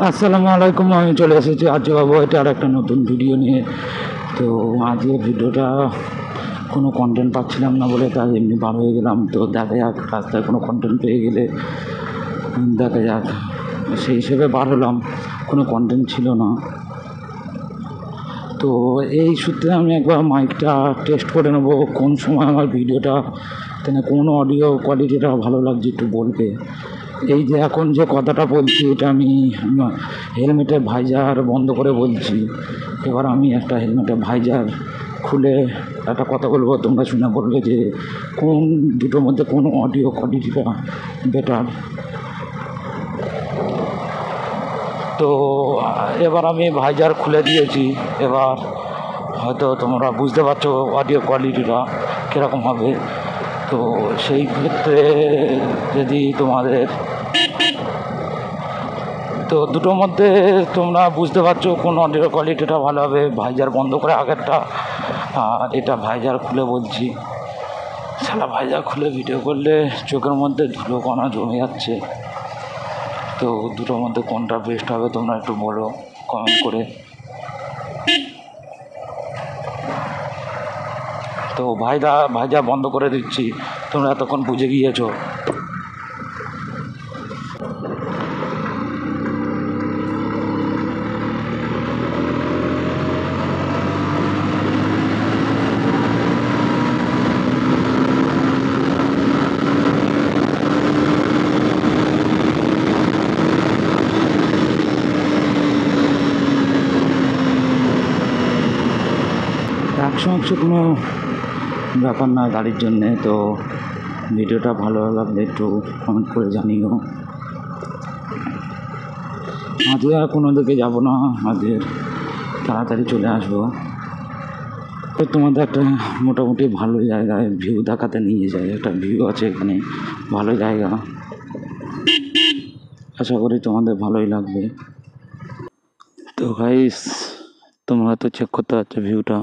আসসালামু আলাইকুম। আমি চলে এসেছি আজ বাবু এটা আর একটা নতুন ভিডিও নিয়ে। তো আজকের ভিডিওটা কোনো কন্টেন্ট পাচ্ছিলাম না বলে তাই এমনি বার হয়ে গেলাম। তো দেখা যাক, রাস্তায় কোনো কন্টেন্ট পেয়ে গেলে দেখা যাক, সেই হিসেবে বার হলাম। কোনো কন্টেন্ট ছিল না, তো এই সূত্রে আমি একবার মাইকটা টেস্ট করে নেবো কোন সময় আমার ভিডিওটা কোন অডিও কোয়ালিটিটা ভালো লাগছে একটু বলবে। এই যে এখন যে কথাটা বলছি এটা আমি হেলমেটের ভাইজার বন্ধ করে বলছি। এবার আমি একটা হেলমেটের ভাইজার খুলে একটা কথা বলবো, তোমরা শুনে বলবে যে কোন দুটোর মধ্যে কোন অডিও কোয়ালিটিটা বেটার। তো এবার আমি ভাইজার খুলে দিয়েছি। এবার হয়তো তোমরা বুঝতে পারছো অডিও কোয়ালিটিটা কীরকম হবে। তো সেই ক্ষেত্রে যদি তোমাদের তো দুটোর মধ্যে তোমরা বুঝতে পারছো কোন অডিও কোয়ালিটিটা ভালো হবে। ভাইজার বন্ধ করে আগেরটা, আর এটা ভাইজার খুলে বলছি। সারা ভাইজার খুলে ভিডিও করলে চোখের মধ্যে ধুলো কণা জমে যাচ্ছে। তো দুটোর মধ্যে কোনটা বেস্ট হবে তোমরা একটু বলো কমেন্ট করে। তো ভাইজা বন্ধ করে দিচ্ছি, তোমরা এতক্ষণ বুঝে গিয়েছো। একশো কোনো ব্যাপার না গাড়ির জন্যে। তো ভিডিওটা ভালো লাগলে একটু কমেন্ট করে জানিও। আজকে আর কোনো দিকে যাবো না, আজকে তাড়াতাড়ি চলে আসবো। তো তোমাদের একটা মোটামুটি ভালো জায়গায় ভিউ দেখাতে নিয়ে যায়। একটা ভিউ আছে এখানে, ভালো জায়গা, আশা করি তোমাদের ভালোই লাগবে। তো গাইস, তোমরা তো চেক করতে পারছো ভিউটা।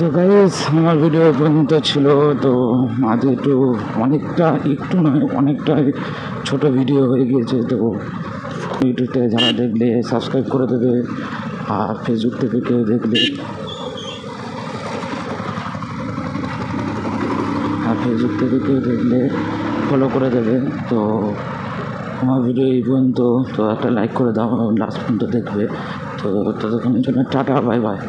তো গাইস, আমার ভিডিও পর্যন্ত ছিল। তো আজ একটু নয় অনেকটা ছোট ভিডিও হয়ে গিয়েছে। তো ইউটিউবতে যারা দেখলে সাবস্ক্রাইব করে দেবে, আর ফেসবুক থেকে কেউ দেখলে ফলো করে দেবে। তো আমার ভিডিও এই পর্যন্ত, তো একটা লাইক করে দাও, লাস্ট পর্যন্ত দেখবে। তো ততক্ষণের জন্য টাটা, বাই বাই।